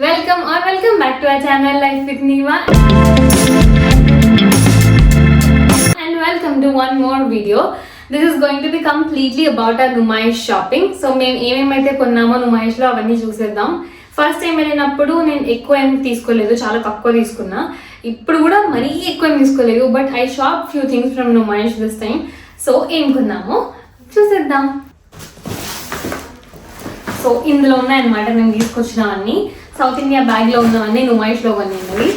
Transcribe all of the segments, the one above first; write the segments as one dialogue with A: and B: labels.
A: welcome back to our channel Life with Niva and welcome to one more video. This is going to be completely about our Numaish shopping. So మేము ఏమేమైతే కొన్నామో నుమాయిష్లో అవన్నీ చూసేద్దాం. First time వెళ్ళినప్పుడు నేను ఎక్కువ ఏం తీసుకోలేదు, చాలా తక్కువ తీసుకున్నా. ఇప్పుడు కూడా మరీ ఎక్కువ ఏం తీసుకోలేదు, but I shop few things from Numaish this time. So ఏం కొన్నామో చూసేద్దాం. సో ఇందులో ఉన్నాయన్నమాట నేను తీసుకొచ్చినవన్నీ. సౌత్ ఇండియా బ్యాగ్లో ఉన్నవన్నీ నుమాయిష్లో కొన్నవి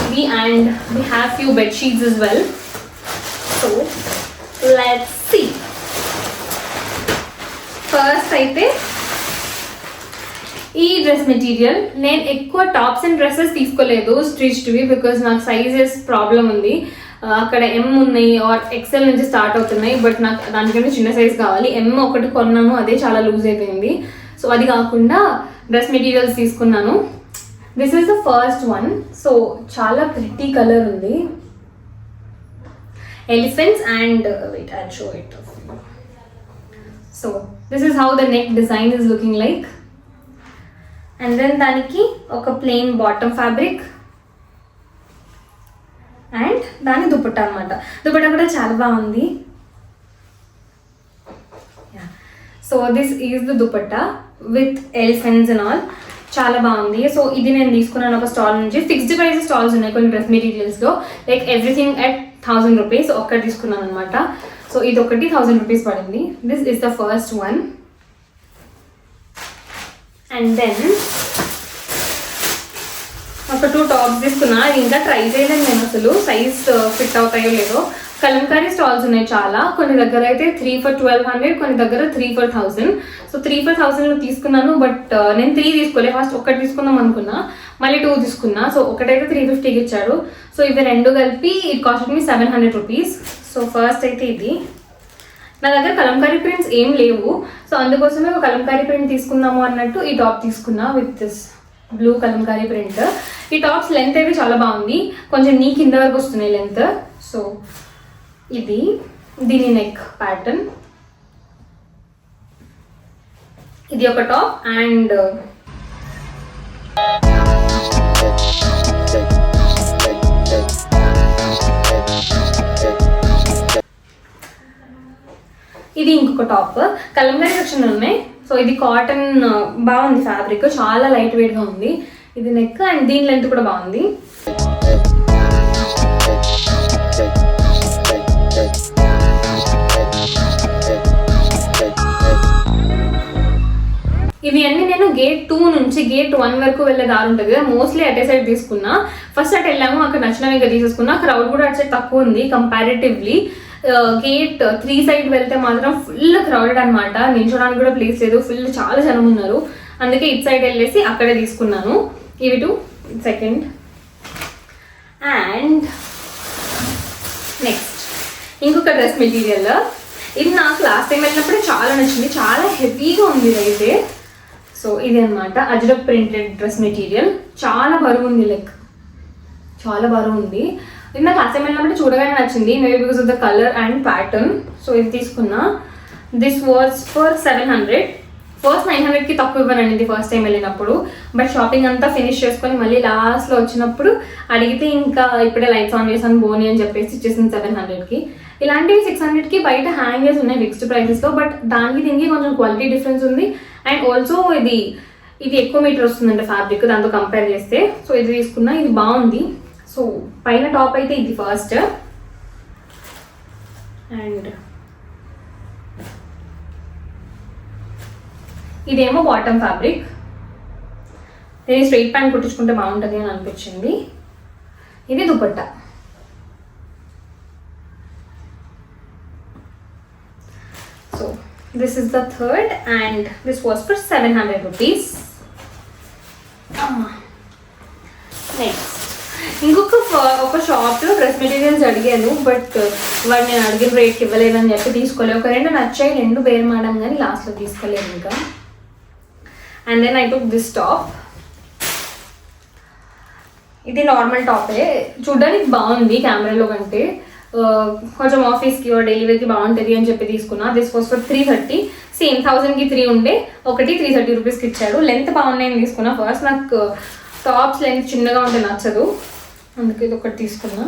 A: ఇవి. And we have few bedsheets as well. So let's see. First అయితే ఈ డ్రెస్ మెటీరియల్, నేను ఎక్కువ టాప్స్ అండ్ డ్రెస్సెస్ తీసుకోలేదు స్టిచ్డ్వి, బికాజ్ నాకు సైజెస్ ప్రాబ్లం ఉంది. అక్కడ ఎం ఉన్నాయి ఆర్ ఎక్సెల్ నుంచి స్టార్ట్ అవుతున్నాయి, బట్ నాకు దానికంటే చిన్న సైజ్ కావాలి. ఎం ఒకటి కొన్నాను, అదే చాలా లూజ్ అయిపోయింది. సో అది కాకుండా డ్రెస్ మెటీరియల్స్ తీసుకున్నాను. This is the first one. So చాలా ప్రిటీ కలర్ ఉంది, elephants and wait I'll show it. So this is how the neck design is looking like. And then దానికి ఒక ప్లెయిన్ బాటమ్ ఫ్యాబ్రిక్ అండ్ దాని దుపట్టా అనమాట. దుపట్టా కూడా చాలా బాగుంది. So this is the dupatta with elephants and all, చాలా బాగుంది. సో ఇది నేను తీసుకున్నాను ఒక స్టాల్ నుంచి. ఫిక్స్డ్ ప్రైస్ స్టాల్స్ ఉన్నాయి కొన్ని డ్రెస్ మెటీరియల్స్లో, లైక్ ఎవ్రీథింగ్ అట్ 1000 rupees ఒక్కటి తీసుకున్నాను అనమాట. సో ఇది ఒకటి 1000 rupees పడింది. This is the first one. And then ఒక 2 టాప్స్ తీసుకున్నా. ఇది ఇంకా ట్రై చేయలేదు నేను, అసలు సైజ్ ఫిట్ అవుతాయో లేదో. కలంకారీ స్టాల్స్ ఉన్నాయి చాలా, కొన్ని దగ్గర అయితే 3 for 1200, కొన్ని దగ్గర 3 for 1000. సో 3 for 1000 తీసుకున్నాను, బట్ నేను 3 తీసుకోలే. ఫస్ట్ ఒకటి తీసుకుందాం అనుకున్నా, మళ్ళీ 2 తీసుకున్నా. సో ఒకటైతే 350కి ఇచ్చాడు. సో ఇవి రెండు కలిపి it cost me 700 rupees. So first అయితే ఇది. నా దగ్గర కలంకారీ ప్రింట్స్ ఏం లేవు, సో అందుకోసమే ఒక కలంకారీ ప్రింట్ తీసుకుందాము అన్నట్టు ఈ టాప్ తీసుకున్నా with this blue Kalamkari print. ఈ టాప్స్ లెంత్ అయితే చాలా బాగుంది, కొంచెం నీ కింద వరకు వస్తున్నాయి లెంత్. సో ఇది దీని నెక్ ప్యాటర్న్. ఇది ఒక టాప్. అండ్ ఇది ఇంకొక టాప్. కలంకారీ సెక్షన్ ఉన్నాయి. సో ఇది కాటన్, బాగుంది ఫ్యాబ్రిక్, చాలా లైట్ వెయిట్గా ఉంది. ఇది నెక్ అండ్ దీని లెంత్ కూడా బాగుంది. ఇవి అన్ని నేను గేట్ 2 నుంచి గేట్ 1 వరకు వెళ్ళే దారి ఉంటుంది కదా, మోస్ట్లీ అటే సైడ్ తీసుకున్నా. ఫస్ట్ అటు వెళ్ళాము, అక్కడ నచ్చినవి ఇంకా తీసేసుకున్నా. క్రౌడ్ కూడా అటు సైడ్ తక్కువ ఉంది కంపారిటివ్లీ. గేట్ 3 సైడ్ వెళ్తే మాత్రం ఫుల్ క్రౌడెడ్ అనమాట, నిల్చోడానికి కూడా ప్లేస్ లేదు, ఫుల్ చాలా జనం ఉన్నారు. అందుకే ఇటు సైడ్ వెళ్ళేసి అక్కడే తీసుకున్నాను. ఇవి 2 సెకండ్. అండ్ నెక్స్ట్ ఇంకొక డ్రెస్ మెటీరియల్. ఇది నాకు లాస్ట్ టైం వెళ్ళినప్పుడే చాలా నచ్చింది, చాలా హెవీగా ఉంది అయితే. సో ఇది అనమాట అజ్రక్ ప్రింటెడ్ డ్రెస్ మెటీరియల్. చాలా బరువు ఉంది, లైక్ చాలా బరువు ఉంది. ఇది నాకు లాస్ట్ టైం వెళ్ళినప్పుడు చూడగానే నచ్చింది, maybe because of the colour and pattern. So ఇది తీసుకున్నా. This was for 700. ఫస్ట్ 900కి తక్కువ ఇవ్వనండి ఫస్ట్ టైం వెళ్ళినప్పుడు, బట్ షాపింగ్ అంతా ఫినిష్ చేసుకొని మళ్ళీ లాస్ట్లో వచ్చినప్పుడు అడిగితే ఇంకా ఇప్పుడే లైట్స్ ఆన్ చేసాను బోని అని చెప్పేసి ఇచ్చేసింది 700కి. ఇలాంటివి 600కి బయట హ్యాంగర్స్ ఉన్నాయి ఫిక్స్డ్ ప్రైసెస్లో, బట్ దానికి దీనికి కొంచెం క్వాలిటీ డిఫరెన్స్ ఉంది. అండ్ ఆల్సో ఇది ఎక్కువ మీటర్ వస్తుందంటే ఫ్యాబ్రిక్ దాంతో కంపేర్ చేస్తే. సో ఇది తీసుకున్నా, ఇది బాగుంది. సో పైన టాప్ అయితే ఇది ఫస్ట్. అండ్ ఇదేమో బాటమ్ ఫ్యాబ్రిక్. నేను స్ట్రైట్ ప్యాంట్ కుట్టించుకుంటే బాగుంటుంది అని అనిపించింది. ఇది dupatta. So this is the third and this was for 700 rupees. Next ఇంకొక షాప్లో డ్రెస్ మెటీరియల్స్ అడిగాను, బట్ వాడు నేను అడిగిన రేట్కి ఇవ్వలేదని చెప్పి తీసుకోలేదు. ఒక 2 నచ్చాయి, 2 బేరమాడం, కానీ లాస్ట్లో తీసుకోలేదు ఇంకా. And then I took this top. ఇది నార్మల్ టాపే, చూడడానికి బాగుంది కెమెరాలో కంటే. కొంచెం ఆఫీస్కి డైలీ వేర్కి బాగుంటుంది అని చెప్పి తీసుకున్నా. This was for 330. సేమ్ 1000కి 3 ఉండే, ఒకటి 330 రూపీస్కి ఇచ్చాడు. లెంత్ బాగున్నాయని తీసుకున్నా. ఫస్ట్ నాకు టాప్స్ లెంత్ చిన్నగా ఉంటే నచ్చదు, అందుకే ఇది ఒకటి తీసుకున్నా.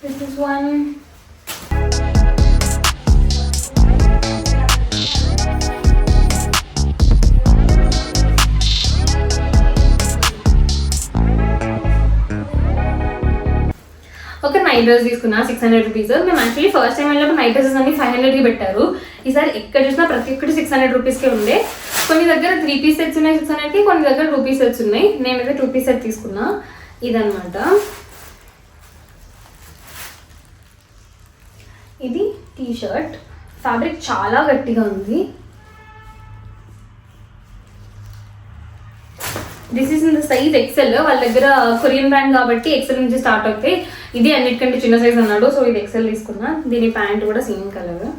A: This is one. ఒక నైట్ డ్రెస్ తీసుకున్నా 600 రూపీస్. మేము యాక్చువల్లీ ఫస్ట్ టైం వెళ్ళినప్పుడు నైట్ డ్రెస్సెస్ అన్ని 500కి పెట్టారు. ఈసారి ఎక్కడ చూసినా ప్రతి ఒక్కటి 600 రూపీస్కే ఉండే. కొన్ని దగ్గర 3 పీస్ సెట్స్ ఉన్నాయి 600కి, కొన్ని దగ్గర 2 పీస్ సెట్స్ ఉన్నాయి. నేనైతే 2 పీస్ సెట్ తీసుకున్నా. ఇదనమాట. ఇది టీ షర్ట్. ఫ్యాబ్రిక్ చాలా గట్టిగా ఉంది. This is in the size XL. వాళ్ళ దగ్గర కొరియన్ బ్రాండ్ కాబట్టి ఎక్సెల్ నుంచి స్టార్ట్ అవుతాయి. ఇది అన్నిటికంటే చిన్న సైజ్ అన్నాడు, సో ఇది ఎక్సెల్ తీసుకున్నా. దీని ప్యాంట్ కూడా same colour.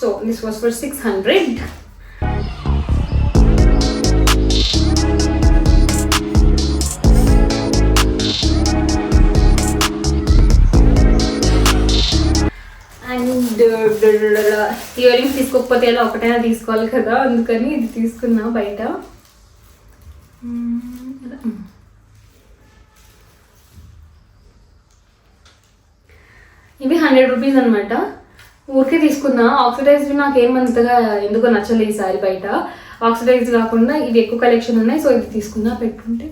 A: So this was for 600. And ear rings తీసుకోకపోతే ఎలా, ఒకటైనా తీసుకోవాలి కదా, అందుకని ఇది తీసుకున్నా బయట. ఇవి 100 రూపీస్ అనమాట. ఊరికే తీసుకున్నా. ఆక్సిడైజ్డ్ నాకేమంతగా ఎందుకో నచ్చలేదు ఈసారి బయట. ఆక్సిడైజ్డ్ కాకుండా ఇవి ఎక్కువ కలెక్షన్ ఉన్నాయి, సో ఇది తీసుకున్నా. పెట్టుకుంటే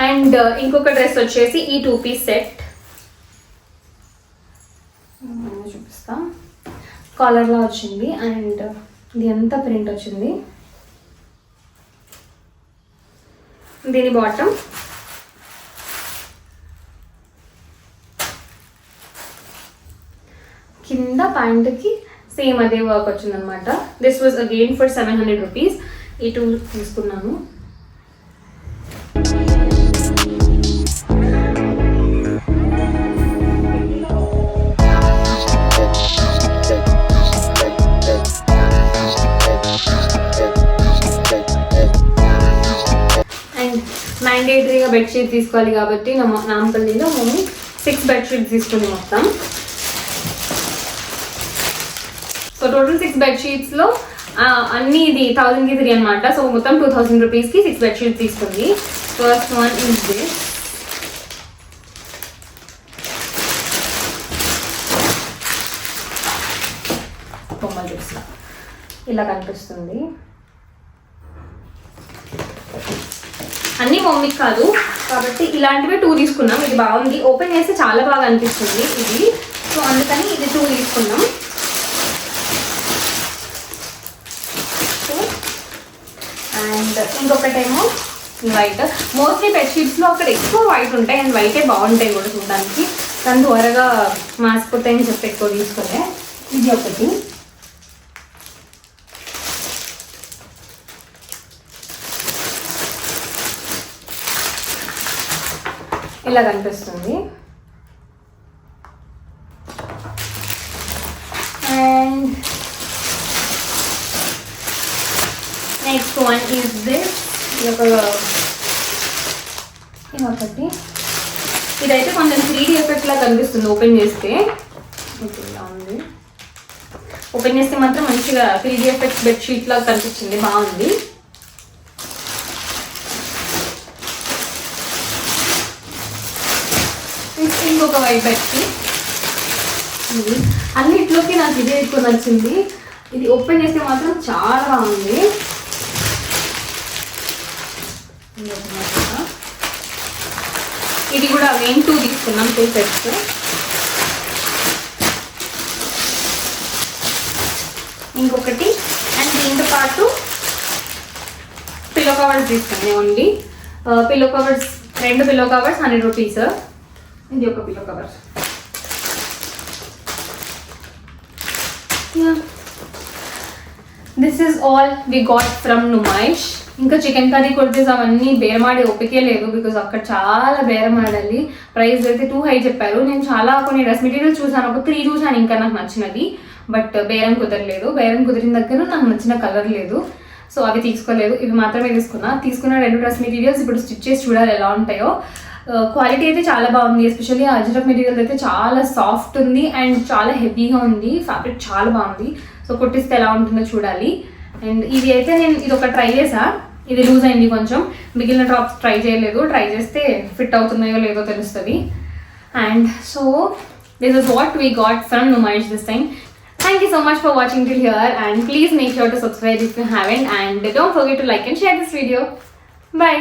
A: అండ్ ఇంకొక డ్రెస్ వచ్చేసి ఈ 2 పీస్ సెట్ చూపిస్తా. కాలర్లా వచ్చింది అండ్ ఇది అంతా ప్రింట్ వచ్చింది. దీని బాటమ్ కింద ప్యాంట్కి సేమ్ అదే వర్క్ వచ్చింది అనమాట. This was again for 700 rupees. ఈ 2 తీసుకున్నాను. మ్యాండేటరీగా బెడ్షీట్ తీసుకోవాలి కాబట్టి నామపల్లిలో మేము 6 బెడ్షీట్స్ తీసుకుని మొత్తం. సో టోటల్ 6 బెడ్షీట్స్లో అన్నీ ఇది 1000కి 3 అనమాట. సో మొత్తం 2000 రూపీస్కి 6 బెడ్షీట్స్ తీసుకుంది. First one is this. బొమ్మలు చూస్తా, ఇలా కనిపిస్తుంది. అన్నీ మమ్మీకి కాదు కాబట్టి ఇలాంటివి 2 తీసుకున్నాం. ఇది బాగుంది, ఓపెన్ చేస్తే చాలా బాగా అనిపిస్తుంది ఇది. సో అందుకని ఇది 2 తీసుకున్నాం. అండ్ ఇంకొకటేమో వైట్. మోస్ట్లీ బెడ్షీట్స్లో అక్కడ ఎక్కువ వైట్ ఉంటాయి అండ్ వైటే బాగుంటాయి కూడా చూడడానికి, కానీ త్వరగా మాసిపోతాయని చెప్పి ఎక్కువ తీసుకోలే. ఇది ఒకటి. ఇలా కనిపిస్తుంది. And next one is this. ఇదొకటి. ఇదైతే కొంచెం 3D ఎఫెక్ట్ లా కనిపిస్తుంది ఓపెన్ చేస్తే. ఇలా ఉంది. ఓపెన్ చేస్తే మాత్రం మంచిగా 3D ఎఫెక్ట్ బెడ్షీట్ లాగా కనిపించింది, బాగుంది. ఇంకొక వైట్ బెడ్షీట్. అన్నిట్లోకి నాకు ఇదే ఎక్కువ నచ్చింది. ఇది ఓపెన్ చేస్తే మాత్రం చాలా బాగుంది. ఇది కూడా మెయిన్ 2 తీసుకున్నాం, 2 సెట్స్. ఇంకొకటి అండ్ దీంతో పాటు పిల్లో కవర్స్ తీసుకున్నాను. Only pillow covers, 2 pillow covers 100 rupees. ఇది ఒక pillow covers. This is all we got from Numaish. ఇంకా చికెన్ కర్రీ కుర్తీస్ అవన్నీ బేరమాడే ఓపికే లేదు, బికాజ్ అక్కడ చాలా బేరమాడాలి. ప్రైస్ అయితే 2 హై చెప్పారు. నేను చాలా కొన్ని డ్రెస్ మెటీరియల్స్ చూసాను, ఒక 3 చూసాను ఇంకా నాకు నచ్చినది. బట్ బేరం కుదరలేదు. బేరం కుదిరిన దగ్గర నాకు నచ్చిన కలర్ లేదు, సో అవి తీసుకోలేదు. ఇవి మాత్రమే తీసుకున్న 2 డ్రెస్ మెటీరియల్స్ ఇప్పుడు స్టిచ్ చేసి చూడాలి ఎలా ఉంటాయో. క్వాలిటీ అయితే చాలా బాగుంది. ఎస్పెషల్లీ అజ్రక్ మెటీరియల్ అయితే చాలా సాఫ్ట్ ఉంది అండ్ చాలా హెవీగా ఉంది. ఫ్యాబ్రిక్ చాలా బాగుంది. సో కుట్టిస్తే ఎలా ఉంటుందో చూడాలి. అండ్ ఇది అయితే నేను ఇది ఒక ట్రై చేసా, ఇది లూజ్ అయింది కొంచెం. మిగిలిన డ్రాప్స్ ట్రై చేయలేదు, ట్రై చేస్తే ఫిట్ అవుతున్నాయో లేదో తెలుస్తుంది. And so this is what we got from Numaish this time. Thank you so much for watching till here, and please make sure to subscribe if you haven't, and don't forget to like and share this video. Bye.